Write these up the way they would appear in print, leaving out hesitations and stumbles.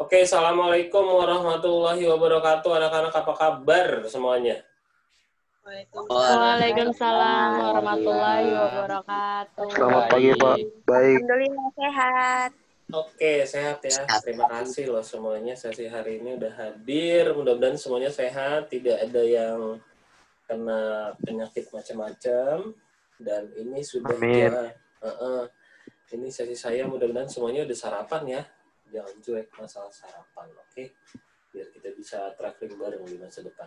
Oke, Assalamualaikum warahmatullahi wabarakatuh. Anak-anak apa kabar semuanya? Waalaikumsalam warahmatullahi wabarakatuh. Selamat pagi, Pak. Baik. Alhamdulillah sehat. Oke, sehat ya. Terima kasih loh semuanya. Sesi hari ini udah hadir. Mudah-mudahan semuanya sehat. Tidak ada yang kena penyakit macam-macam. Dan ini sudah Amin. ini sesi saya. Mudah-mudahan semuanya udah sarapan ya. Jangan cuek masalah sarapan, oke? Biar kita bisa traveling bareng di masa depan.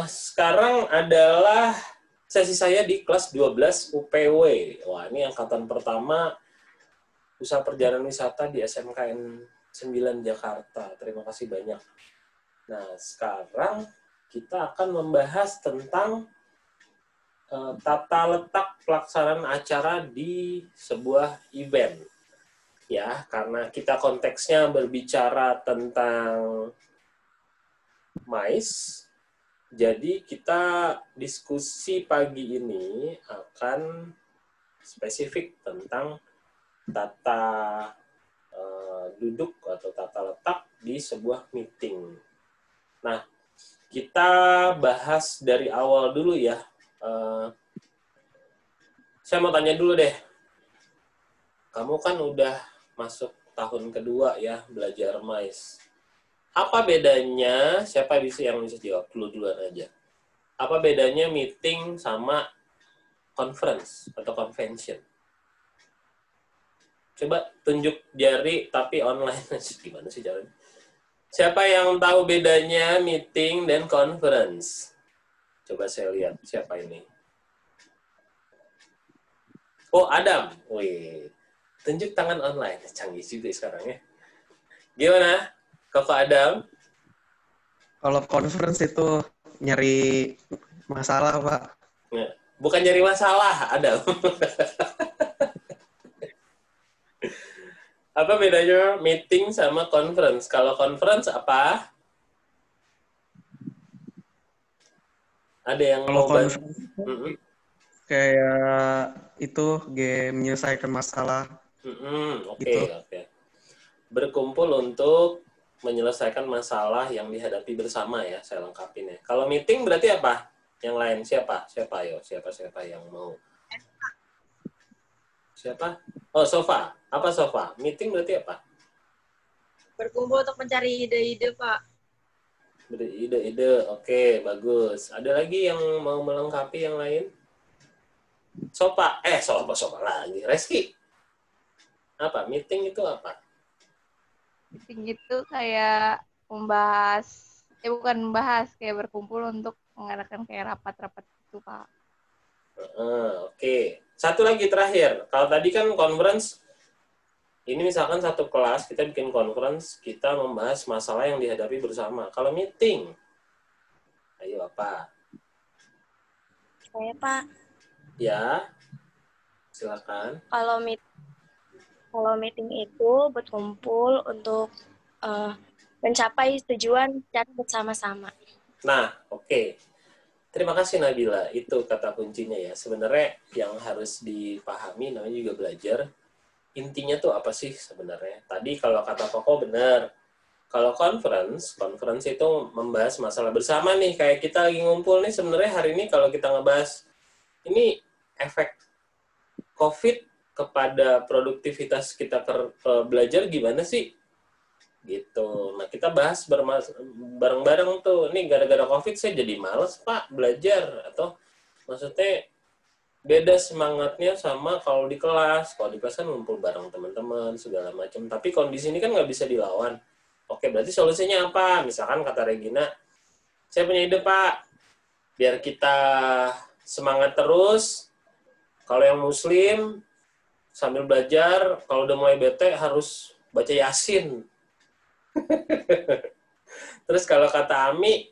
Sekarang adalah sesi saya di kelas 12 UPW. Wah, ini angkatan pertama Usaha Perjalanan Wisata di SMKN 9 Jakarta. Terima kasih banyak. Nah, sekarang kita akan membahas tentang tata letak pelaksanaan acara di sebuah event. Ya, karena kita konteksnya berbicara tentang MICE, jadi kita diskusi pagi ini akan spesifik tentang tata duduk atau tata letak di sebuah meeting. Nah, kita bahas dari awal dulu ya. Saya mau tanya dulu deh. Kamu kan udah masuk tahun kedua ya belajar MICE. Apa bedanya, siapa yang bisa jawab duluan aja. Apa bedanya meeting sama conference atau convention? Coba tunjuk jari tapi online. Gimana sih caranya? Siapa yang tahu bedanya meeting dan conference? Coba saya lihat siapa ini. Oh, Adam. Wih. Tunjuk tangan online. Canggih juga sekarang ya. Gimana? Kakak Adam? Kalau conference itu nyari masalah, Pak. Nah, bukan nyari masalah, Adam. Apa bedanya meeting sama conference? Kalau conference apa? Ada yang Kalau mau bantu? Kayak itu game menyelesaikan masalah. Oke. Berkumpul untuk menyelesaikan masalah yang dihadapi bersama ya, saya lengkapin ya. Kalau meeting berarti apa? Yang lain siapa? Siapa yang mau? Siapa? Oh, Sofa. Apa Sofa? Meeting berarti apa? Berkumpul untuk mencari ide-ide, Pak. Ide-ide, oke, bagus. Ada lagi yang mau melengkapi yang lain? Sofa lagi. Reski. Apa? Meeting itu apa? Meeting itu kayak bukan membahas, kayak berkumpul untuk mengadakan kayak rapat-rapat itu, Pak. Oke. Satu lagi terakhir. Kalau tadi kan conference, ini misalkan satu kelas, kita bikin conference, kita membahas masalah yang dihadapi bersama. Kalau meeting, ayo apa? Saya, Pak. Ya, silakan. Kalau meeting itu berkumpul untuk mencapai tujuan secara bersama-sama. Nah, oke. Terima kasih Nabila. Itu kata kuncinya ya. Sebenarnya yang harus dipahami, namanya juga belajar. Intinya tuh apa sih sebenarnya? Tadi kalau kata Koko benar. Kalau conference itu membahas masalah bersama nih. Kayak kita lagi ngumpul nih, sebenarnya hari ini kalau kita ngebahas, ini efek COVID kepada produktivitas kita belajar gimana sih? Gitu. Nah, kita bahas bareng-bareng tuh. Ini gara-gara COVID saya jadi males, Pak, belajar. Atau maksudnya beda semangatnya sama kalau di kelas. Kalau di kelas kan ngumpul bareng teman-teman, segala macam. Tapi kondisi ini kan nggak bisa dilawan. Oke, berarti solusinya apa? Misalkan kata Regina, saya punya ide, Pak. Biar kita semangat terus. Kalau yang muslim, sambil belajar, kalau udah mulai bete, harus baca Yasin. Terus kalau kata Ami,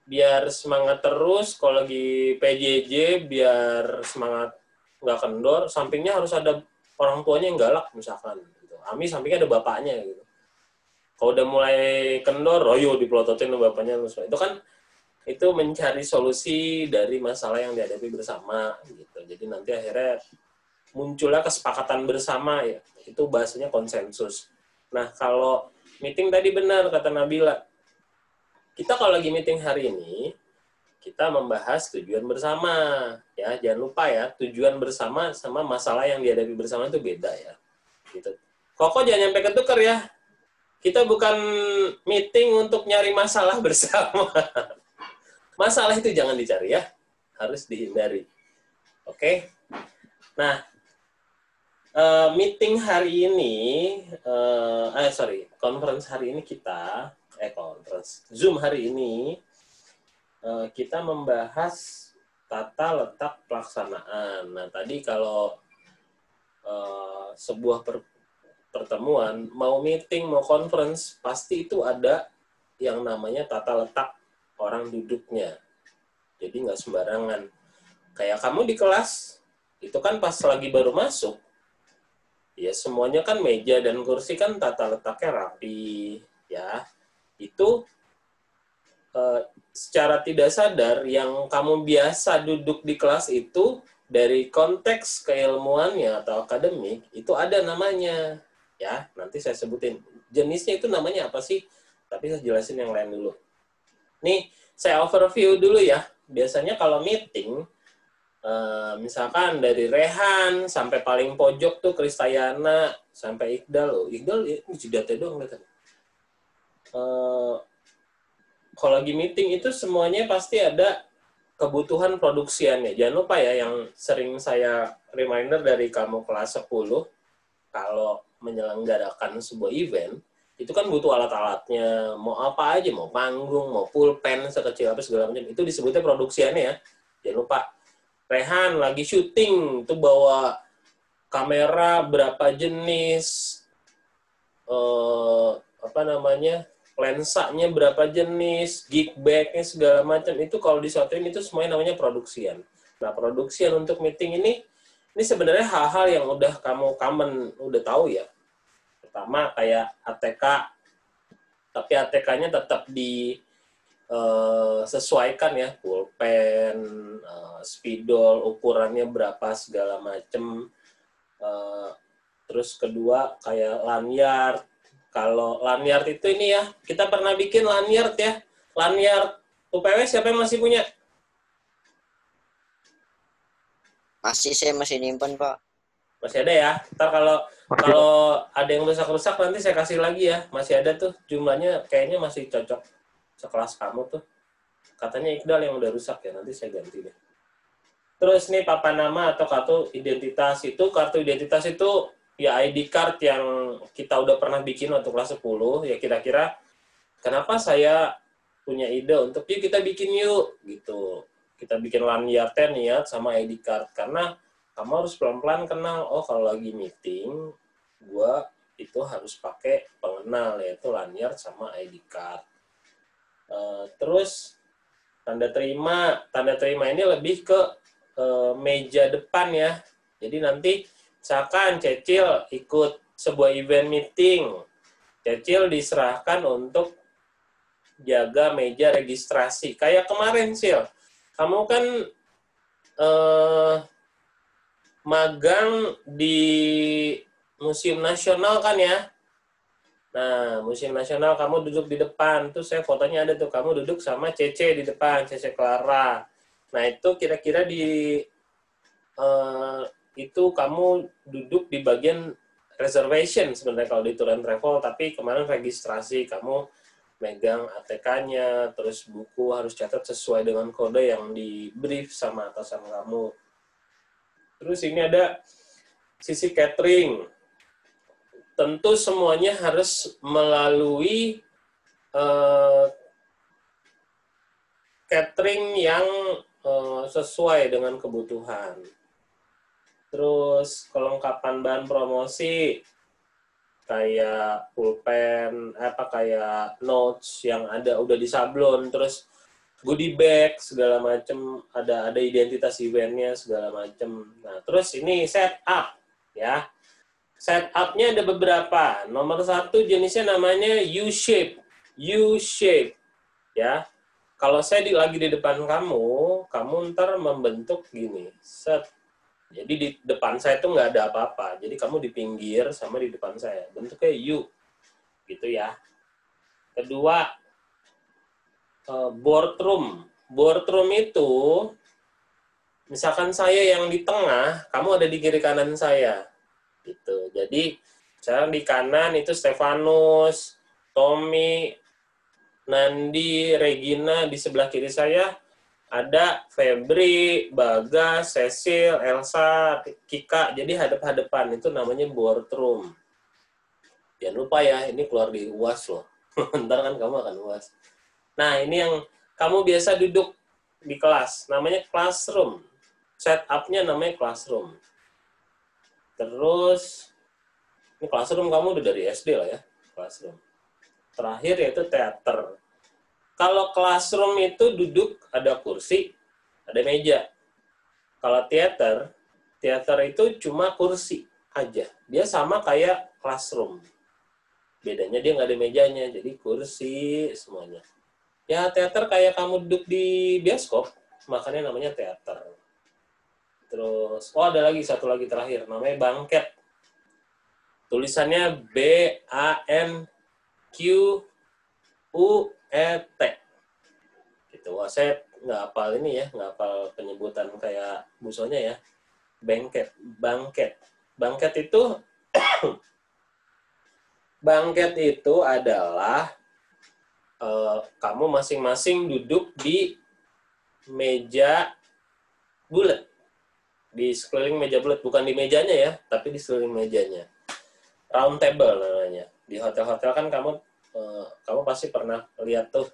biar semangat terus, kalau lagi PJJ, biar semangat nggak kendor, sampingnya harus ada orang tuanya yang galak, misalkan. Gitu. Ami sampingnya ada bapaknya. Gitu. Kalau udah mulai kendor, royo dipelototin sama bapaknya. Itu kan itu mencari solusi dari masalah yang dihadapi bersama. Gitu. Jadi nanti akhirnya munculnya kesepakatan bersama, ya. Itu bahasanya konsensus. Nah, kalau meeting tadi benar kata Nabila. Kita kalau lagi meeting hari ini, kita membahas tujuan bersama. Ya, jangan lupa ya, tujuan bersama sama masalah yang dihadapi bersama itu beda ya. Gitu. Koko jangan sampai ketukar ya. Kita bukan meeting untuk nyari masalah bersama. Masalah itu jangan dicari ya. Harus dihindari. Oke? Nah, meeting hari ini, conference hari ini kita, Zoom hari ini, kita membahas tata letak pelaksanaan. Nah, tadi kalau sebuah pertemuan, mau meeting, mau conference, pasti itu ada yang namanya tata letak orang duduknya. Jadi nggak sembarangan. Kayak kamu di kelas, itu kan pas lagi baru masuk, ya semuanya kan meja dan kursi kan tata letaknya rapi, ya. Itu secara tidak sadar yang kamu biasa duduk di kelas itu dari konteks keilmuannya atau akademik itu ada namanya, ya. Nanti saya sebutin jenisnya itu namanya apa sih? Tapi saya jelasin yang lain dulu. Nih saya overview dulu ya. Biasanya kalau meeting, misalkan dari Rehan sampai paling pojok tuh Kristayana sampai Iqdal. Iqdal jidatnya doang lihat. Kalau lagi meeting itu semuanya pasti ada kebutuhan produksiannya. Jangan lupa ya, yang sering saya reminder dari kamu kelas 10, kalau menyelenggarakan sebuah event, itu kan butuh alat-alatnya, mau apa aja, mau panggung, mau pulpen, sekecil apa segala macam, itu disebutnya produksiannya ya. Jangan lupa. Rehan lagi syuting, itu bawa kamera berapa jenis, lensanya berapa jenis, gig bag-nya segala macam, itu kalau disatuin itu semuanya namanya produksian. Nah, produksian untuk meeting ini sebenarnya hal-hal yang udah kamu udah tahu ya. Pertama kayak ATK, tapi ATK-nya tetap sesuaikan ya, pulpen, spidol, ukurannya berapa segala macam. Terus kedua kayak lanyard. Kalau lanyard itu ini ya, kita pernah bikin lanyard ya. Lanyard UPW siapa yang masih punya? Saya masih nyimpen, Pak. Masih ada ya. Ntar kalau ada yang rusak-rusak nanti saya kasih lagi ya. Masih ada tuh, jumlahnya kayaknya masih cocok sekelas kamu tuh. Katanya Iqdal yang udah rusak ya, nanti saya ganti deh. Terus nih papan nama atau kartu identitas itu ya ID card yang kita udah pernah bikin waktu kelas 10, ya kira-kira kenapa saya punya ide untuk yuk kita bikin yuk, gitu. Kita bikin lanyardnya niat sama ID card, karena kamu harus pelan-pelan kenal, oh kalau lagi meeting, gua itu harus pakai pengenal, yaitu lanyard sama ID card. Terus tanda terima ini lebih ke meja depan ya, jadi nanti misalkan Cecil ikut sebuah event meeting, Cecil diserahkan untuk jaga meja registrasi. Kayak kemarin, Sil, kamu kan magang di Museum Nasional kan ya? Nah, Museum Nasional kamu duduk di depan, tuh saya fotonya ada tuh, kamu duduk sama Cece di depan, Cece Clara. Nah, itu kira-kira itu kamu duduk di bagian reservation sebenarnya kalau di tour and travel, tapi kemarin registrasi, kamu megang ATK-nya, terus buku harus catat sesuai dengan kode yang di brief sama atasan kamu. Terus ini ada sisi catering. Tentu semuanya harus melalui catering yang sesuai dengan kebutuhan. Terus kelengkapan bahan promosi kayak pulpen, kayak notes yang udah disablon, terus goodie bag segala macem, ada identitas eventnya segala macem. Nah, terus ini setup ya. Setupnya ada beberapa. Nomor 1 jenisnya namanya U-shape. U-shape ya. Kalau saya lagi di depan kamu ntar membentuk gini. Set. Jadi di depan saya itu nggak ada apa-apa. Jadi kamu di pinggir sama di depan saya. Bentuknya U. gitu ya. Kedua, boardroom. Boardroom itu, misalkan saya yang di tengah, kamu ada di kiri kanan saya. Gitu. Jadi, saya di kanan itu Stefanus, Tommy, Nandi, Regina, di sebelah kiri saya ada Febri, Bagas, Cecil, Elsa, Kika. Jadi hadap-hadapan itu namanya boardroom. Jangan lupa ya, ini keluar di UAS loh. Ntar kan kamu akan UAS. Nah, ini yang kamu biasa duduk di kelas. Namanya classroom. Setup-nya namanya classroom. Terus, ini classroom kamu udah dari SD lah ya. Classroom. Terakhir yaitu teater. Kalau classroom itu duduk, ada kursi, ada meja. Kalau teater itu cuma kursi aja. Dia sama kayak classroom. Bedanya dia nggak ada mejanya, jadi kursi semuanya. Ya, teater kayak kamu duduk di bioskop, makanya namanya teater. Terus, ada lagi, satu lagi terakhir, namanya banquet. Tulisannya BANQUET. Gitu. Wah, saya nggak hafal ini ya, nggak hafal penyebutan kayak busonya ya. Banquet. Banquet itu adalah kamu masing-masing duduk di meja bulat. Di sekeliling meja bulat, bukan di mejanya ya, tapi di sekeliling mejanya. Round table namanya. Di hotel-hotel kan kamu pasti pernah lihat tuh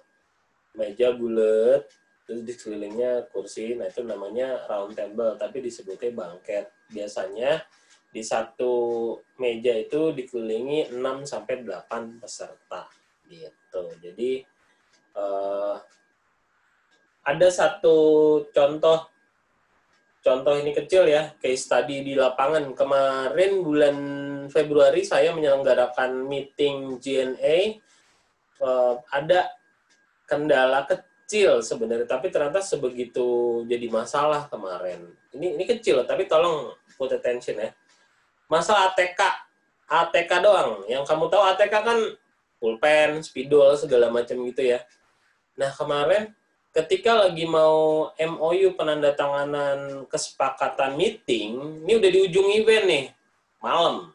meja bulat, terus di sekelilingnya kursi, nah itu namanya round table, tapi disebutnya banquet. Biasanya di satu meja itu dikelilingi 6-8 peserta. Gitu. Jadi ada satu contoh ini kecil ya, case study di lapangan. Kemarin bulan Februari saya menyelenggarakan meeting GNA, ada kendala kecil sebenarnya, tapi ternyata sebegitu jadi masalah kemarin. Ini kecil, tapi tolong put attention ya. Masalah ATK doang. Yang kamu tahu ATK kan pulpen, spidol, segala macam gitu ya. Nah, kemarin ketika lagi mau MOU penandatanganan kesepakatan meeting, ini udah di ujung event nih, malam.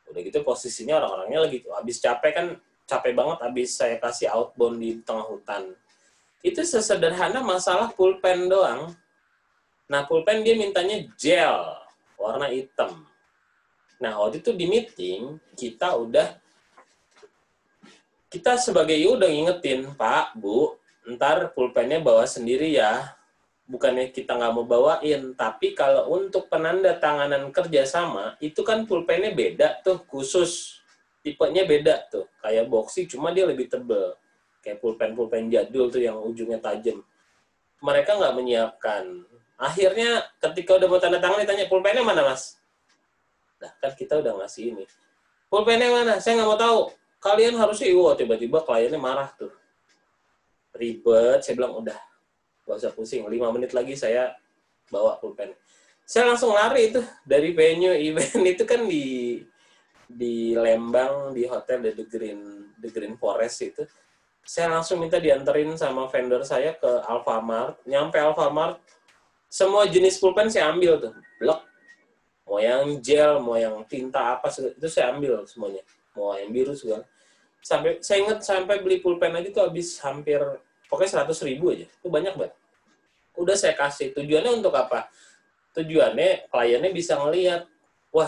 Udah gitu posisinya orang-orangnya lagi habis capek banget habis saya kasih outbound di tengah hutan. Itu sesederhana masalah pulpen doang. Nah, pulpen dia mintanya gel, warna hitam. Nah, waktu itu di meeting, kita sebagai IU udah ngingetin, Pak, Bu, ntar pulpennya bawa sendiri ya. Bukannya kita nggak mau bawain, tapi kalau untuk penanda tanganan kerjasama, itu kan pulpennya beda tuh, khusus. Tipenya beda tuh, kayak boxy, cuma dia lebih tebel. Kayak pulpen-pulpen jadul tuh yang ujungnya tajam. Mereka nggak menyiapkan. Akhirnya ketika udah mau tanda tangan ditanya, pulpennya mana, Mas? Nah, kan kita udah ngasih ini. Pulpennya mana? Saya nggak mau tahu. Kalian harusnya, tiba-tiba kliennya marah tuh. Ribet, saya bilang, udah, nggak usah pusing. 5 menit lagi saya bawa pulpen. Saya langsung lari itu dari venue event itu kan di Lembang, di hotel The Green Forest itu. Saya langsung minta dianterin sama vendor saya ke Alfamart. Nyampe Alfamart, semua jenis pulpen saya ambil tuh. Blok. Mau yang gel, mau yang tinta apa, itu saya ambil semuanya. Mau yang biru segala. Saya ingat sampai beli pulpen aja tuh habis hampir, pokoknya 100.000 aja. Itu banyak banget. Udah saya kasih. Tujuannya untuk apa? Tujuannya kliennya bisa ngelihat, wah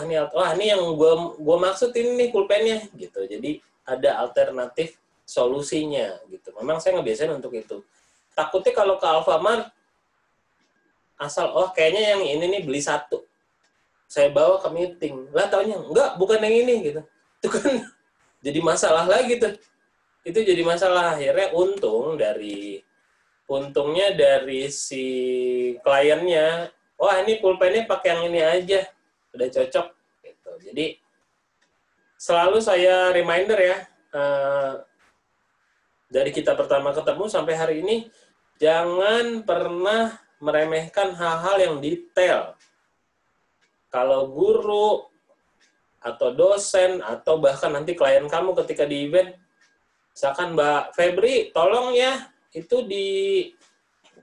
ini yang gua maksud ini nih pulpennya gitu. Jadi ada alternatif solusinya gitu. Memang saya ngebiasain untuk itu. Takutnya kalau ke Alfamart asal kayaknya yang ini nih beli satu. Saya bawa ke meeting. Lah taunya enggak, bukan yang ini gitu. Itu kan jadi masalah lagi tuh. Itu jadi masalah. Akhirnya untungnya dari si kliennya, wah ini pulpennya pakai yang ini aja. Udah cocok gitu. Jadi selalu saya reminder ya, dari kita pertama ketemu sampai hari ini, jangan pernah meremehkan hal-hal yang detail. Kalau guru atau dosen, atau bahkan nanti klien kamu ketika di event, misalkan Mbak Febri, tolong ya, itu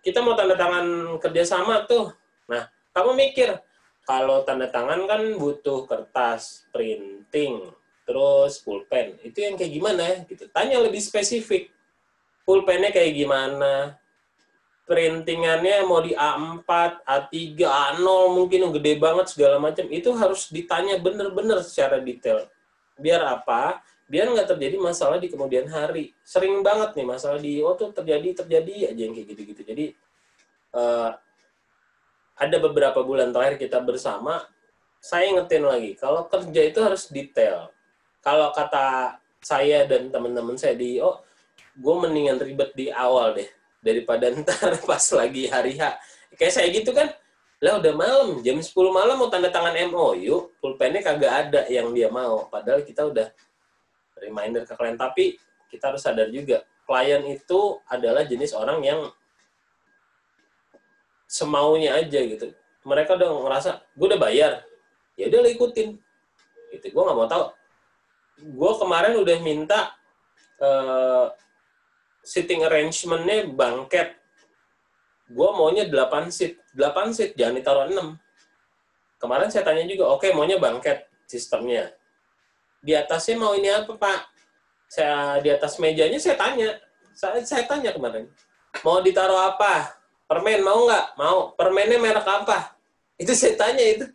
kita mau tanda tangan kerjasama tuh. Nah, kamu mikir, kalau tanda tangan kan butuh kertas, printing, terus pulpen. Itu yang kayak gimana ya? Gitu. Tanya lebih spesifik. Pulpennya kayak gimana? Printingannya mau di A4, A3, A0, mungkin yang gede banget segala macam. Itu harus ditanya bener-bener secara detail. Biar apa? Biar nggak terjadi masalah di kemudian hari. Sering banget nih masalah tuh terjadi aja yang kayak gitu-gitu. Jadi ada beberapa bulan terakhir kita bersama, saya ingetin lagi, kalau kerja itu harus detail. Kalau kata saya dan teman-teman saya gue mendingan ribet di awal deh, daripada ntar pas lagi hari H. Kayak saya gitu kan, lah udah malam, jam 10 malam mau tanda tangan MOU, pulpennya kagak ada yang dia mau. Padahal kita udah reminder ke klien. Tapi kita harus sadar juga, klien itu adalah jenis orang yang semaunya aja gitu. Mereka udah ngerasa, gue udah bayar, ya udah lo ikutin. Gitu. Gue nggak mau tahu. Gue kemarin udah minta sitting arrangement-nya bangket. Gue maunya 8 seat. 8 seat, jangan ditaruh 6. Kemarin saya tanya juga, oke, maunya bangket sistemnya. Di atasnya mau ini apa, Pak? Di atas mejanya saya tanya. Saya tanya kemarin. Mau ditaruh apa? Permen mau nggak? Mau. Permennya merek apa? Itu saya tanya itu.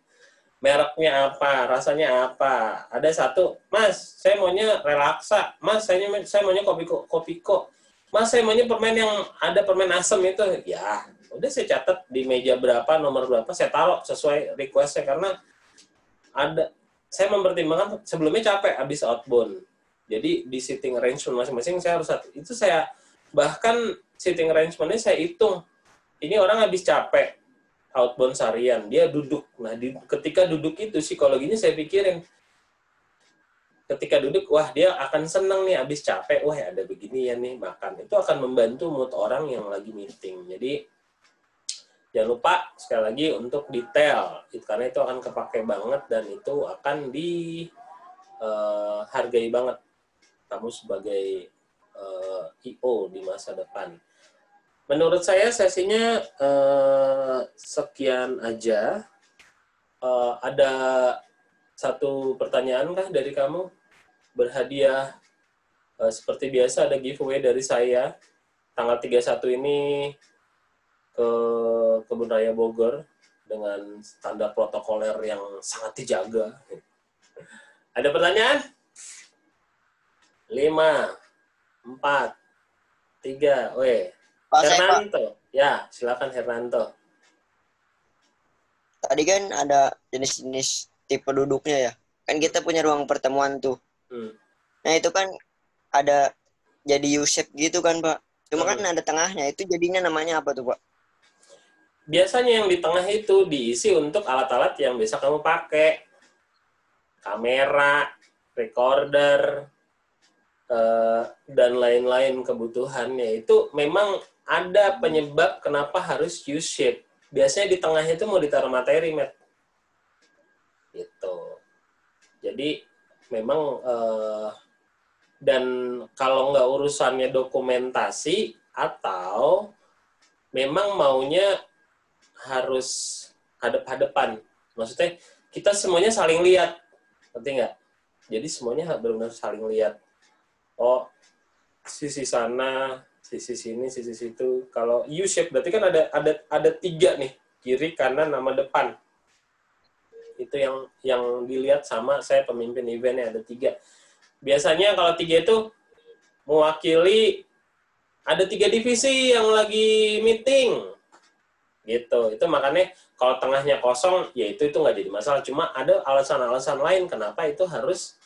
Mereknya apa? Rasanya apa? Ada satu, Mas, saya maunya relaksa. Mas, saya maunya kopiko. Mas, saya maunya permen yang ada permen asam itu. Ya, udah saya catat di meja berapa, nomor berapa, saya taruh sesuai request-nya. Karena saya mempertimbangkan sebelumnya capek habis outbound. Jadi di sitting arrangement masing-masing saya harus satu. Itu saya, bahkan sitting arrangement-nya saya hitung. Ini orang habis capek, outbound seharian, dia duduk. Nah, ketika duduk itu, psikologinya saya pikirin, ketika duduk, wah dia akan seneng nih, habis capek, wah ada begini ya nih, makan. Itu akan membantu mood orang yang lagi meeting. Jadi, jangan lupa, sekali lagi, untuk detail. Karena itu akan kepake banget, dan itu akan dihargai banget kamu sebagai IO di masa depan. Menurut saya sesinya sekian aja. Ada satu pertanyaan kah dari kamu? Berhadiah seperti biasa ada giveaway dari saya. Tanggal 31 ini ke Kebun Raya Bogor dengan standar protokoler yang sangat dijaga. Ada pertanyaan? 5, 4, 3, Pak, Hernanto. Ya, silakan Hernanto. Tadi kan ada jenis-jenis tipe duduknya ya. Kan kita punya ruang pertemuan tuh. Nah itu kan ada jadi U-shape gitu kan Pak. Cuma kan ada tengahnya. Itu jadinya namanya apa tuh Pak? Biasanya yang di tengah itu diisi untuk alat-alat yang bisa kamu pakai. Kamera, recorder, dan lain-lain kebutuhannya. Itu memang ada penyebab kenapa harus U-shape. Biasanya di tengahnya itu mau ditaruh materi, Matt. Gitu. Jadi, memang, dan kalau nggak urusannya dokumentasi, atau memang maunya harus hadap-hadapan. Maksudnya, kita semuanya saling lihat. Ngerti nggak? Jadi, semuanya benar-benar saling lihat. Oh, sisi sana, sisi sini, sisi situ. Kalau U-shape berarti kan ada 3 nih, kiri, kanan, sama depan. Itu yang dilihat sama saya pemimpin eventnya ada 3. Biasanya kalau 3 itu mewakili ada 3 divisi yang lagi meeting. Gitu. Itu makanya kalau tengahnya kosong, ya itu nggak jadi masalah. Cuma ada alasan-alasan lain kenapa itu harus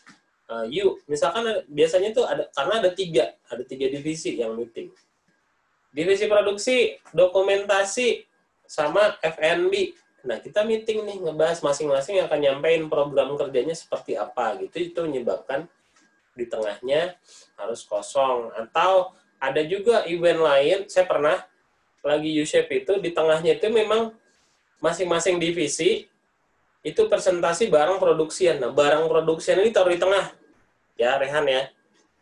misalkan biasanya itu karena ada 3 divisi yang meeting. Divisi produksi, dokumentasi, sama F&B. Nah, kita meeting nih, ngebahas masing-masing yang akan nyampein program kerjanya seperti apa, gitu. Itu menyebabkan di tengahnya harus kosong. Atau ada juga event lain, saya pernah lagi U-shape itu, di tengahnya itu memang masing-masing divisi itu presentasi barang produksian. Nah, barang produksian ini taruh di tengah. Ya, Rehan ya.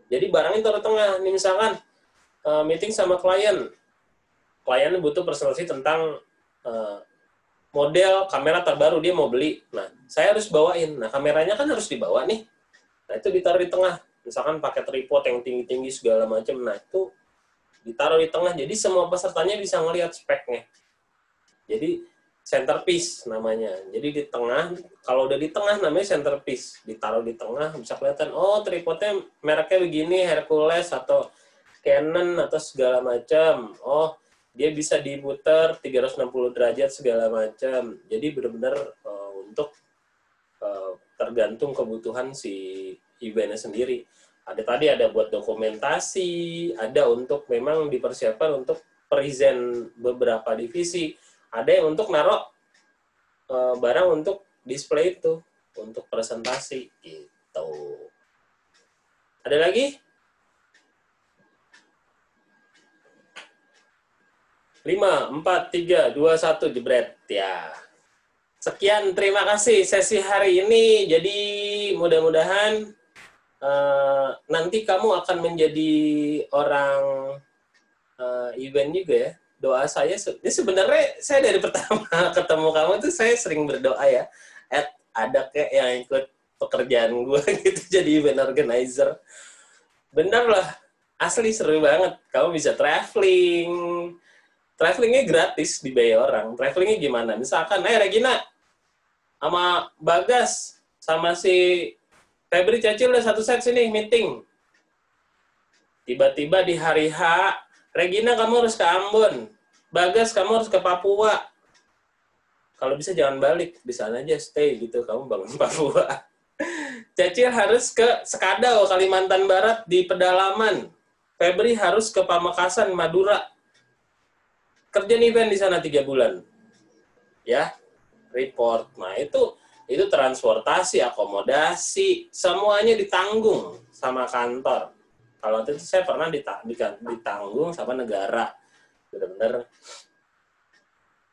Jadi barangnya taruh di tengah. Ini misalkan meeting sama klien. Klien butuh presentasi tentang model kamera terbaru, dia mau beli. Nah, saya harus bawain. Nah, kameranya kan harus dibawa nih. Nah, itu ditaruh di tengah. Misalkan pakai tripod yang tinggi-tinggi segala macam. Nah, itu ditaruh di tengah. Jadi semua pesertanya bisa ngelihat speknya. Jadi centerpiece namanya. Jadi di tengah, kalau udah di tengah namanya centerpiece. Ditaruh di tengah bisa kelihatan, oh tripodnya mereknya begini, Hercules atau Canon atau segala macam. Oh, dia bisa diputar 360 derajat segala macam. Jadi benar-benar untuk tergantung kebutuhan si eventnya sendiri. Ada buat dokumentasi, ada untuk memang dipersiapkan untuk present beberapa divisi, ada yang untuk naruh barang untuk display itu, untuk presentasi gitu. Ada lagi? 5, 4, 3, 2, 1, jebret. Ya. Sekian, terima kasih sesi hari ini. Jadi mudah-mudahan nanti kamu akan menjadi orang event juga ya. Doa saya, ini sebenarnya saya dari pertama ketemu kamu tuh saya sering berdoa ya. Ada kayak yang ikut pekerjaan gue gitu jadi event organizer. Bener lah, asli seru banget. Kamu bisa traveling. Travelingnya gratis, dibayar orang. Travelingnya gimana? Misalkan, Regina, sama Bagas, sama si Febri Cacil udah satu set sini, meeting. Tiba-tiba di hari H, Regina kamu harus ke Ambon. Bagas kamu harus ke Papua. Kalau bisa jangan balik, di sana aja stay gitu, kamu bangun Papua. Cacil harus ke Sekadau, Kalimantan Barat di pedalaman. Febri harus ke Pamekasan, Madura. Kerja event di sana 3 bulan. Ya, report. Nah, itu transportasi, akomodasi, semuanya ditanggung sama kantor. Kalau itu saya pernah ditanggung sama negara. Benar-benar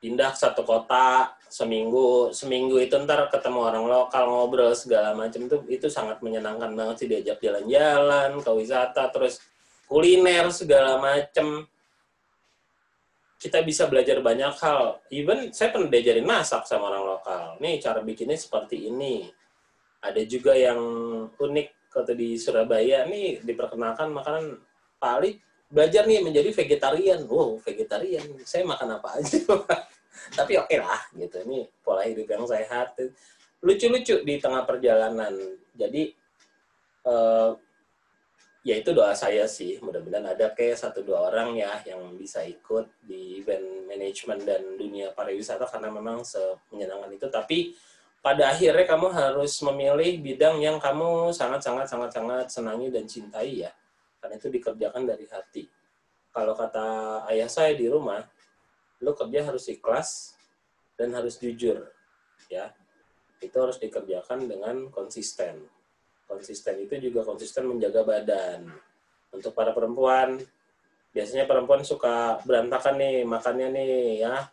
pindah ke satu kota seminggu itu ntar ketemu orang lokal, ngobrol segala macam itu sangat menyenangkan banget sih, diajak jalan-jalan ke wisata, terus kuliner segala macam. Kita bisa belajar banyak hal. Even saya pernah diajarin masak sama orang lokal. Nih cara bikinnya seperti ini. Ada juga yang unik kalau di Surabaya nih diperkenalkan makanan Pali, belajar nih menjadi vegetarian. Wow, vegetarian. Saya makan apa aja. Tapi oke lah gitu. Ini pola hidup yang sehat. Lucu-lucu di tengah perjalanan. Jadi ya itu doa saya sih, mudah-mudahan ada kayak 1-2 orang ya yang bisa ikut di event manajemen dan dunia pariwisata karena memang menyenangkan itu. Tapi pada akhirnya kamu harus memilih bidang yang kamu sangat senangi dan cintai ya, karena itu dikerjakan dari hati. Kalau kata ayah saya di rumah, lo kerja harus ikhlas dan harus jujur ya, itu harus dikerjakan dengan konsisten. Konsisten itu juga konsisten menjaga badan. Untuk para perempuan, biasanya perempuan suka berantakan nih makannya nih ya.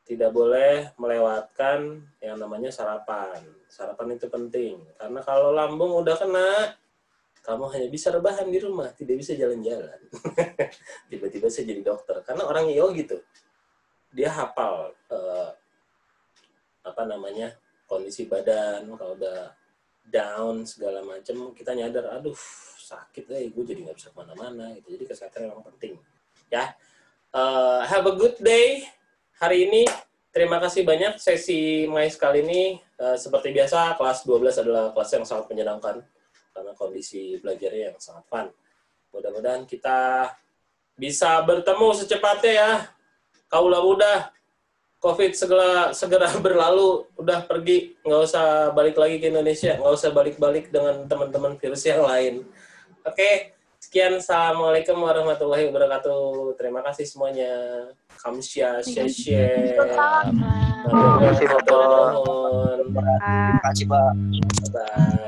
Tidak boleh melewatkan yang namanya sarapan. Sarapan itu penting. Karena kalau lambung udah kena, kamu hanya bisa rebahan di rumah, tidak bisa jalan-jalan. Tiba-tiba saya jadi dokter. Karena orang IO gitu. Dia hafal kondisi badan, kalau udah down segala macam, kita nyadar, aduh sakit gue jadi nggak bisa kemana-mana gitu. Jadi kesehatan memang penting ya. Have a good day hari ini. Terima kasih banyak sesi Mais kali ini. Seperti biasa kelas 12 adalah kelas yang sangat menyenangkan karena kondisi belajarnya yang sangat fun. Mudah-mudahan kita bisa bertemu secepatnya ya. Kaulah muda, COVID segera berlalu, udah pergi, nggak usah balik lagi ke Indonesia, nggak usah balik-balik dengan teman-teman virus yang lain. Oke, sekian. Assalamualaikum warahmatullahi wabarakatuh. Terima kasih semuanya. Kamsia, syesye. Terima kasih, Pak. Bye.